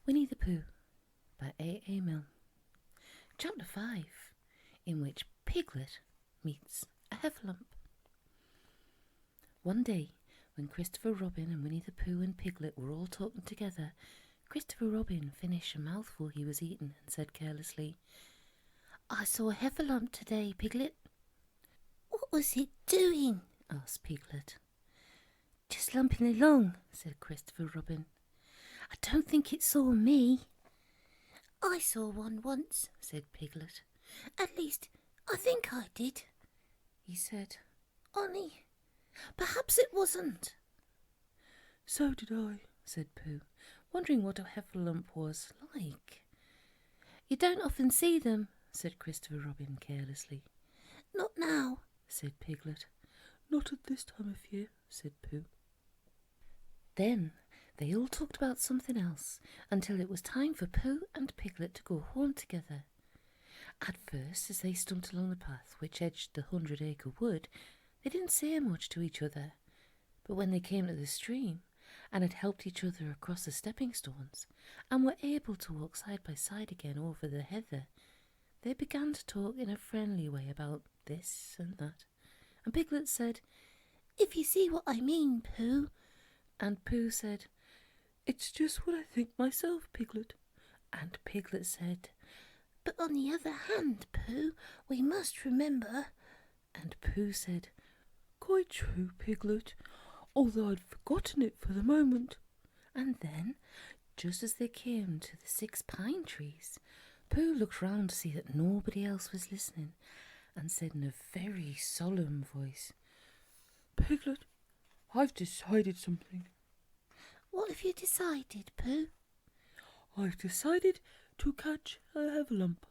Winnie the Pooh by A. Milne. Chapter 5, in which Piglet meets a heffalump. One day, when Christopher Robin and Winnie the Pooh and Piglet were all talking together, Christopher Robin finished a mouthful he was eating and said carelessly, "I saw a heffalump today, Piglet." "What was it doing?" asked Piglet. "Just lumping along," said Christopher Robin. "I don't think it saw me." "I saw one once," said Piglet. "At least, I think I did," he said. "Only, perhaps it wasn't." "So did I," said Pooh, wondering what a heffalump was like. "You don't often see them," said Christopher Robin carelessly. "Not now," said Piglet. "Not at this time of year," said Pooh. Then they all talked about something else until it was time for Pooh and Piglet to go home together. At first, as they stumped along the path which edged the 100-acre wood, they didn't say much to each other. But when they came to the stream and had helped each other across the stepping stones and were able to walk side by side again over the heather, they began to talk in a friendly way about this and that. And Piglet said, "If you see what I mean, Pooh." And Pooh said, "It's just what I think myself, Piglet." And Piglet said, "But on the other hand, Pooh, we must remember." And Pooh said, "Quite true, Piglet, although I'd forgotten it for the moment." And then, just as they came to the 6 pine trees, Pooh looked round to see that nobody else was listening and said in a very solemn voice, "Piglet, I've decided something." "What have you decided, Pooh?" "I've decided to catch a heffalump."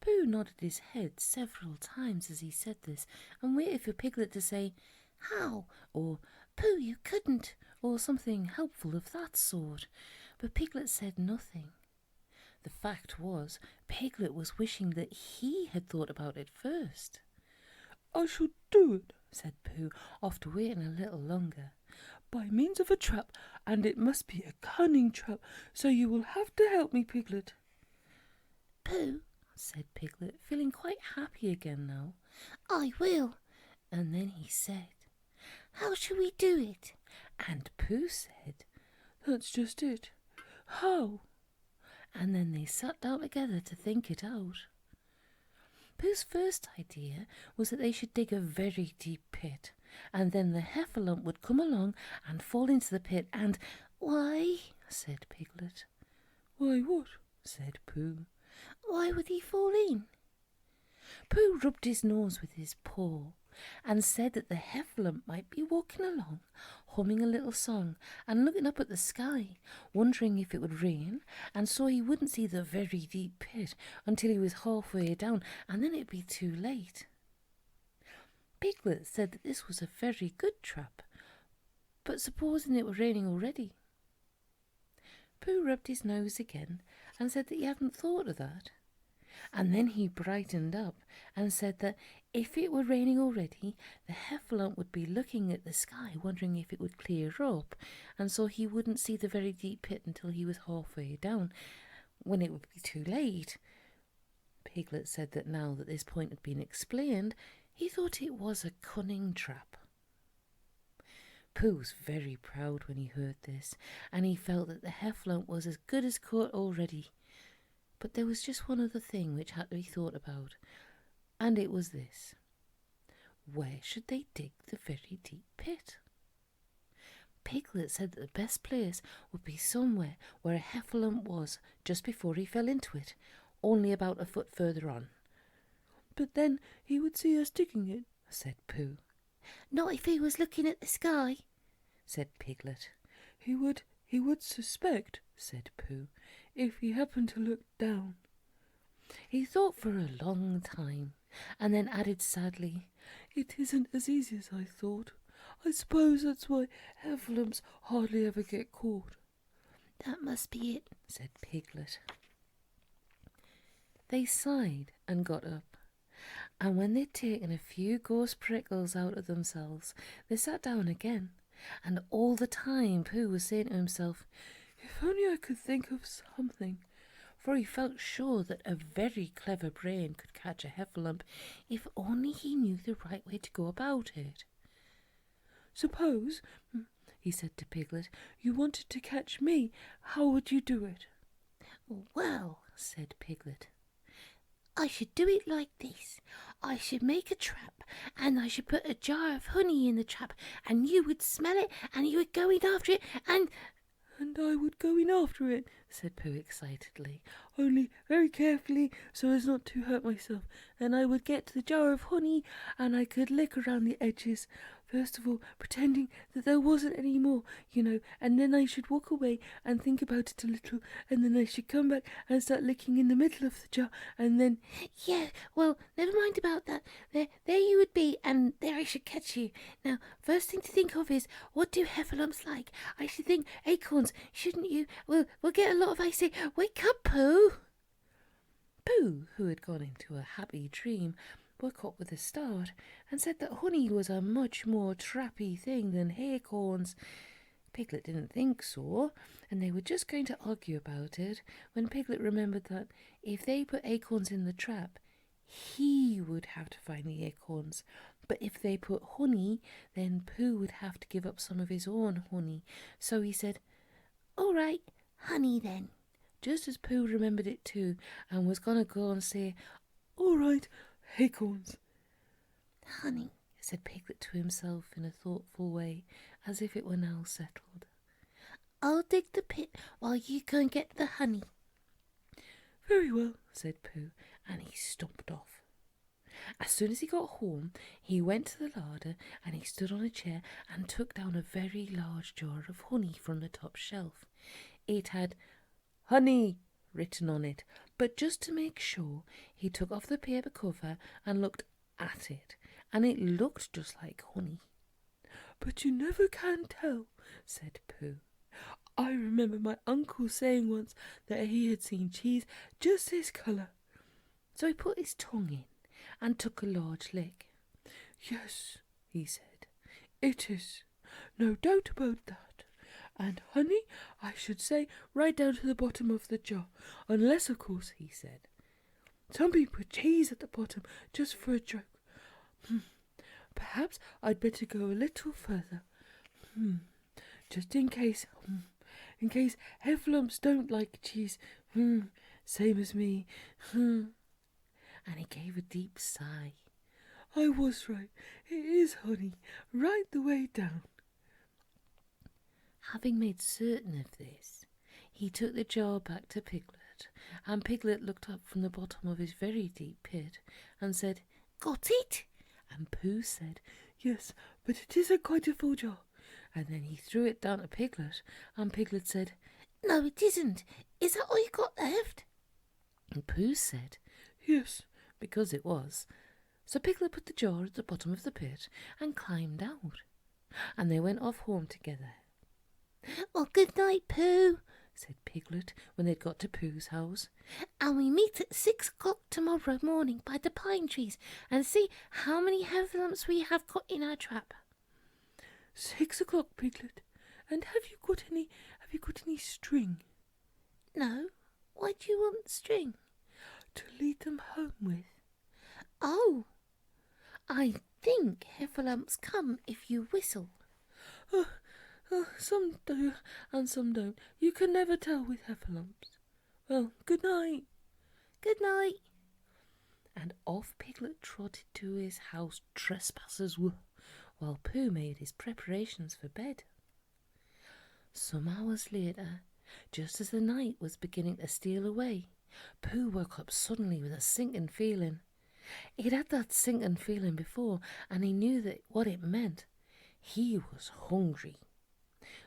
Pooh nodded his head several times as he said this and waited for Piglet to say, "How?" or "Pooh, you couldn't," or something helpful of that sort. But Piglet said nothing. The fact was, Piglet was wishing that he had thought about it first. "I shall do it," said Pooh, after waiting a little longer, "by means of a trap, and it must be a cunning trap, so you will have to help me, Piglet." "Pooh," said Piglet, feeling quite happy again now, "I will." And then he said, "How shall we do it?" And Pooh said, "That's just it. How?" And then they sat down together to think it out. Pooh's first idea was that they should dig a very deep pit, and then the heffalump would come along and fall into the pit and— "Why?" said Piglet. "Why what?" said Pooh. "Why would he fall in?" Pooh rubbed his nose with his paw and said that the heffalump might be walking along, humming a little song and looking up at the sky, wondering if it would rain, and so he wouldn't see the very deep pit until he was halfway down, and then it'd be too late. Piglet said that this was a very good trap, but supposing it were raining already? Pooh rubbed his nose again and said that he hadn't thought of that. And then he brightened up and said that if it were raining already, the heffalump would be looking at the sky, wondering if it would clear up, and so he wouldn't see the very deep pit until he was halfway down, when it would be too late. Piglet said that now that this point had been explained, he thought it was a cunning trap. Pooh was very proud when he heard this, and he felt that the heffalump was as good as caught already. But there was just one other thing which had to be thought about, and it was this. Where should they dig the very deep pit? Piglet said that the best place would be somewhere where a heffalump was just before he fell into it, only about a foot further on. "But then he would see us digging it," said Pooh. "Not if he was looking at the sky," said Piglet. He would suspect," said Pooh, "if he happened to look down." He thought for a long time, and then added sadly, "It isn't as easy as I thought. I suppose that's why heffalumps hardly ever get caught." "That must be it," said Piglet. They sighed and got up, and when they'd taken a few ghost prickles out of themselves, they sat down again, and all the time Pooh was saying to himself, If only I could think of something, for he felt sure that a very clever brain could catch a heffalump if only he knew the right way to go about it. Suppose, he said to Piglet, you wanted to catch me, how would you do it? Well, said Piglet, I should do it like this. I should make a trap, and I should put a jar of honey in the trap, and you would smell it, and you would go in after it, and I would go in after it, said Pooh excitedly, only very carefully so as not to hurt myself. Then I would get to the jar of honey, and I could lick around the edges, first of all pretending that there wasn't any more, and then I should walk away and think about it a little, and then I should come back and start licking in the middle of the jar, and then... Yeah, well, never mind about that. There you would be, and there I should catch you. Now, first thing to think of is, what do heffalumps like? I should think acorns, shouldn't you? We'll get a lot of ice. Wake up, Pooh! Pooh, who had gone into a happy dream, woke up with a start and said that honey was a much more trappy thing than acorns. Piglet didn't think so, and they were just going to argue about it when Piglet remembered that if they put acorns in the trap, he would have to find the acorns. But if they put honey, then Pooh would have to give up some of his own honey. So he said, all right, honey then. Just as Pooh remembered it too, and was going to go and say, all right, acorns. Honey, said Piglet to himself in a thoughtful way, as if it were now settled. I'll dig the pit while you go and get the honey. Very well, said Pooh, and he stomped off. As soon as he got home, he went to the larder and he stood on a chair and took down a very large jar of honey from the top shelf. It had honey written on it, but just to make sure, he took off the paper cover and looked at it, and it looked just like honey. But you never can tell, said Pooh. I remember my uncle saying once that he had seen cheese just this colour. So he put his tongue in and took a large lick. Yes, he said, it is, no doubt about that. And honey, I should say, right down to the bottom of the jar, unless, of course, he said, somebody put cheese at the bottom just for a joke. Perhaps I'd better go a little further. Just in case heffalumps don't like cheese. Same as me. And he gave a deep sigh. I was right. It is honey, right the way down. Having made certain of this, he took the jar back to Piglet, and Piglet looked up from the bottom of his very deep pit and said, Got it? And Pooh said, Yes, but it isn't quite a full jar. And then he threw it down to Piglet, and Piglet said, No, it isn't. Is that all you got left? And Pooh said, Yes, because it was. So Piglet put the jar at the bottom of the pit and climbed out, and they went off home together. Well, good night, Pooh, said Piglet when they'd got to Pooh's house. And we meet at 6 o'clock tomorrow morning by the pine trees and see how many heffalumps we have got in our trap. 6 o'clock, Piglet. And have you got any string? No. Why do you want string? To lead them home with. Oh, I think heffalumps come if you whistle. Some do and some don't. You can never tell with heffalumps. Well, good night. Good night. And off Piglet trotted to his house, trespassers were, while Pooh made his preparations for bed. Some hours later, just as the night was beginning to steal away, Pooh woke up suddenly with a sinking feeling. He'd had that sinking feeling before, and he knew that what it meant. He was hungry.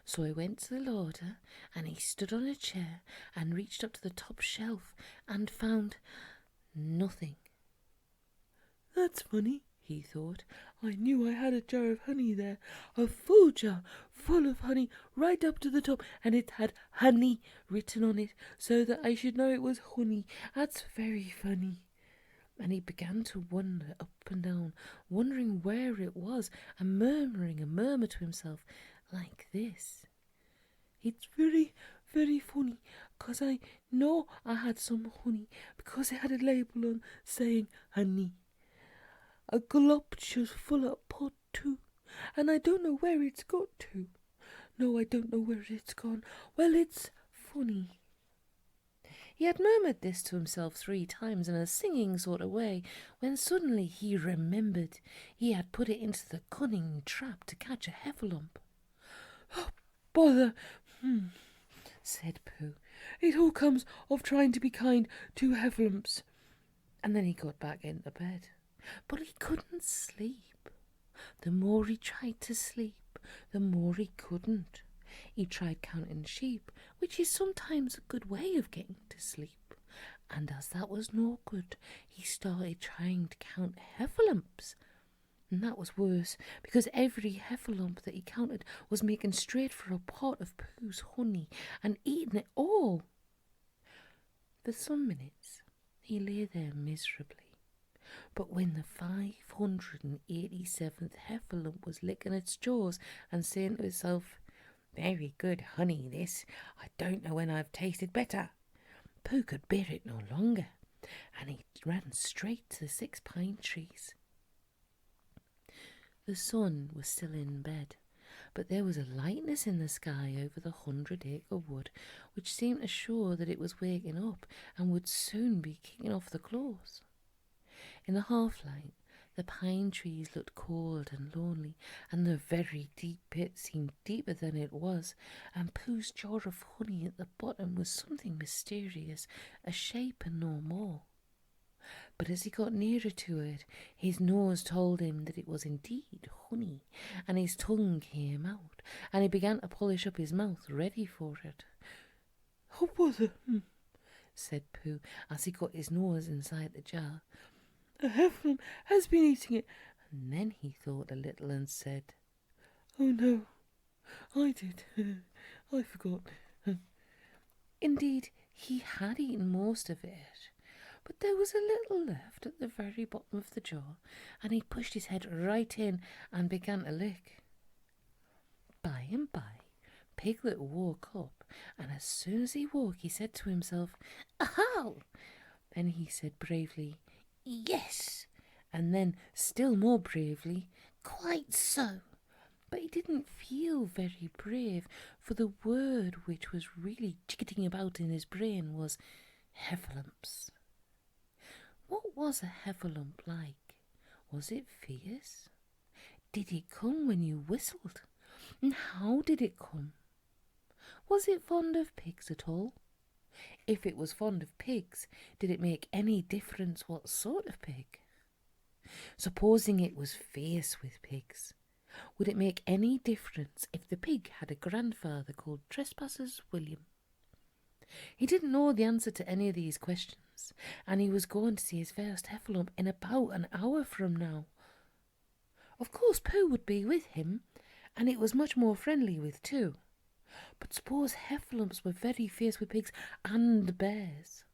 So he went to the larder, and he stood on a chair and reached up to the top shelf and found nothing. That's funny, he thought. I knew I had a jar of honey there, a full jar full of honey right up to the top, and it had honey written on it so that I should know it was honey. That's very funny. And he began to wander up and down, wondering where it was, and murmuring a murmur to himself like this. It's very, very funny, 'cause I know I had some honey, because it had a label on saying honey. A gluptuous full of pot too, and I don't know where it's got to. No, I don't know where it's gone. Well, it's funny." He had murmured this to himself 3 times in a singing sort of way, when suddenly he remembered he had put it into the cunning trap to catch a heffalump. "Oh, bother," said Pooh. "It all comes of trying to be kind to heffalumps." And then he got back into bed. But he couldn't sleep. The more he tried to sleep, the more he couldn't. He tried counting sheep, which is sometimes a good way of getting to sleep. And as that was no good, he started trying to count heffalumps. And that was worse, because every heffalump that he counted was making straight for a pot of Pooh's honey and eating it all. For some minutes he lay there miserably. But when the 587th heffalump was licking its jaws and saying to itself, "Very good honey, this. I don't know when I've tasted better," Pooh could bear it no longer, and he ran straight to the 6 pine trees. The sun was still in bed, but there was a lightness in the sky over the 100-acre wood, which seemed to show that it was waking up and would soon be kicking off the claws. In the half-light, the pine trees looked cold and lonely, and the very deep pit seemed deeper than it was, and Pooh's jar of honey at the bottom was something mysterious, a shape and no more. But as he got nearer to it, his nose told him that it was indeed honey, and his tongue came out, and he began to polish up his mouth, ready for it. "Oh, bother," said Pooh, as he got his nose inside the jar. "A heffalump has been eating it." And then he thought a little and said, "Oh no, I did. I forgot." Indeed, he had eaten most of it, but there was a little left at the very bottom of the jar, and he pushed his head right in and began to lick. By and by, Piglet woke up, and as soon as he woke, he said to himself, "Ow!" Then he said bravely, "Yes," and then still more bravely, "Quite so." But he didn't feel very brave, for the word which was really jiggetting about in his brain was heffalumps. What was a heffalump like? Was it fierce? Did it come when you whistled? And how did it come? Was it fond of pigs at all? If it was fond of pigs, did it make any difference what sort of pig? Supposing it was fierce with pigs, would it make any difference if the pig had a grandfather called Trespassers William? He didn't know the answer to any of these questions, and he was going to see his first heffalump in about an hour from now. Of course Pooh would be with him, and it was much more friendly with too. But suppose heffalumps were very fierce with pigs and bears.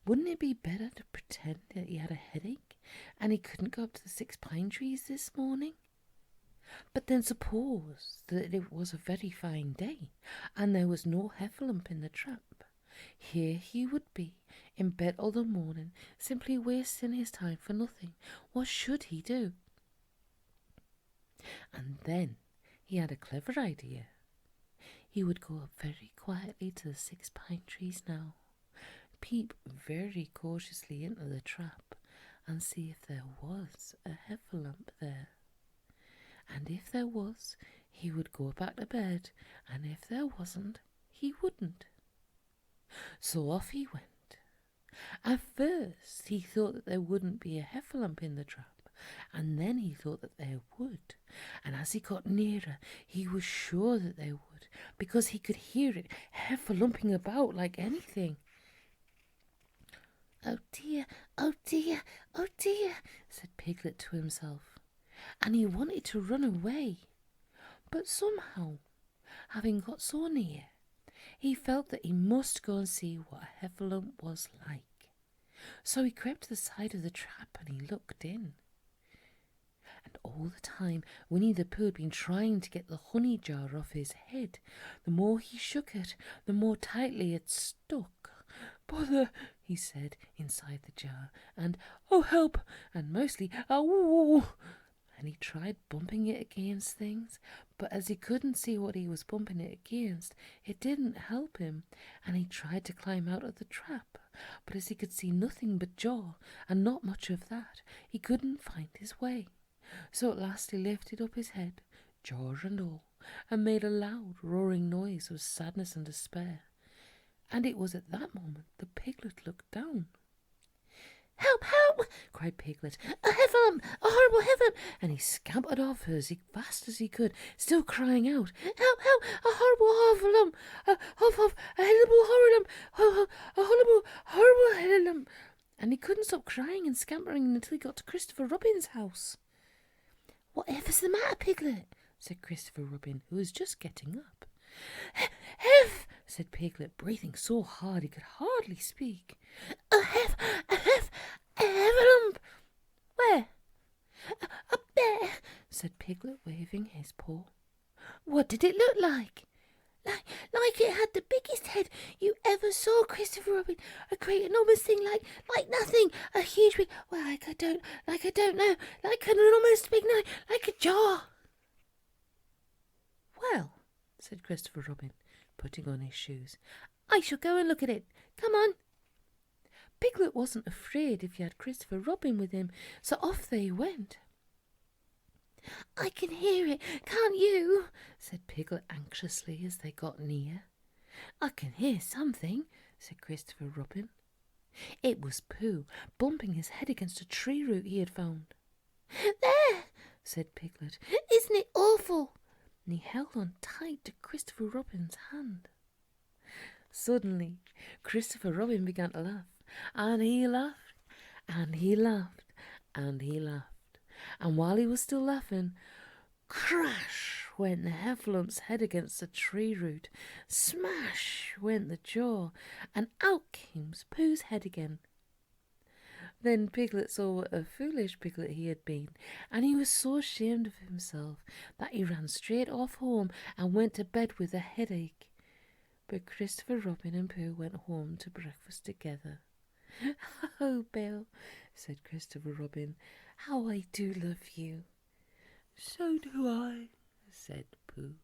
Wouldn't it be better to pretend that he had a headache and he couldn't go up to the 6 pine trees this morning? But then suppose that it was a very fine day and there was no heffalump in the trap. Here he would be, in bed all the morning, simply wasting his time for nothing. What should he do? And then he had a clever idea. He would go up very quietly to the 6 pine trees now, peep very cautiously into the trap, and see if there was a heffalump there. And if there was, he would go back to bed, and if there wasn't, he wouldn't. So off he went. At first he thought that there wouldn't be a heffalump in the trap, and then he thought that there would, and as he got nearer he was sure that there would, because he could hear it heffalumping about like anything. "Oh dear, oh dear, oh dear," said Piglet to himself, and he wanted to run away, but somehow, having got so near, he felt that he must go and see what a heffalump was like. So he crept to the side of the trap and he looked in. And all the time Winnie the Pooh had been trying to get the honey jar off his head. The more he shook it, the more tightly it stuck. "Bother," he said inside the jar, and "Oh, help!" and mostly "Oh!" And he tried bumping it against things, but as he couldn't see what he was bumping it against, it didn't help him. And he tried to climb out of the trap, but as he could see nothing but jaw, and not much of that, he couldn't find his way. So at last he lifted up his head, jaw and all, and made a loud roaring noise of sadness and despair. And it was at that moment the piglet looked down. "Help, help!" cried Piglet. "A heffalump! A horrible heffalump!" And he scampered off as fast as he could, still crying out, "Help, help! A horrible heffalump! A horrible horrorlump! A horrible, horrible heffalump!" And he couldn't stop crying and scampering until he got to Christopher Robin's house. "Whatever's the matter, Piglet?" said Christopher Robin, who was just getting up. "Hef!" said Piglet, breathing so hard he could hardly speak. "A heffalump!" "Where?" "Up there," said Piglet, waving his paw. "What did it look like?" Like it had the biggest head you ever saw, Christopher Robin. A great enormous thing like nothing. A huge big, well, like I don't know, like an enormous big nose, like a jaw." "Well," said Christopher Robin, putting on his shoes, "I shall go and look at it. Come on." Piglet wasn't afraid if he had Christopher Robin with him, so off they went. "I can hear it, can't you?" said Piglet anxiously as they got near. "I can hear something," said Christopher Robin. It was Pooh, bumping his head against a tree root he had found. "There," said Piglet. "Isn't it awful?" And he held on tight to Christopher Robin's hand. Suddenly, Christopher Robin began to laugh, and he laughed, and he laughed, and he laughed. And while he was still laughing, crash went the heffalum's head against the tree root, smash went the jaw, and out came Pooh's head again. Then Piglet saw what a foolish Piglet he had been, and he was so ashamed of himself that he ran straight off home and went to bed with a headache. But Christopher Robin and Pooh went home to breakfast together. "Oh, Bill," said Christopher Robin, "how I do love you." "So do I," said Pooh.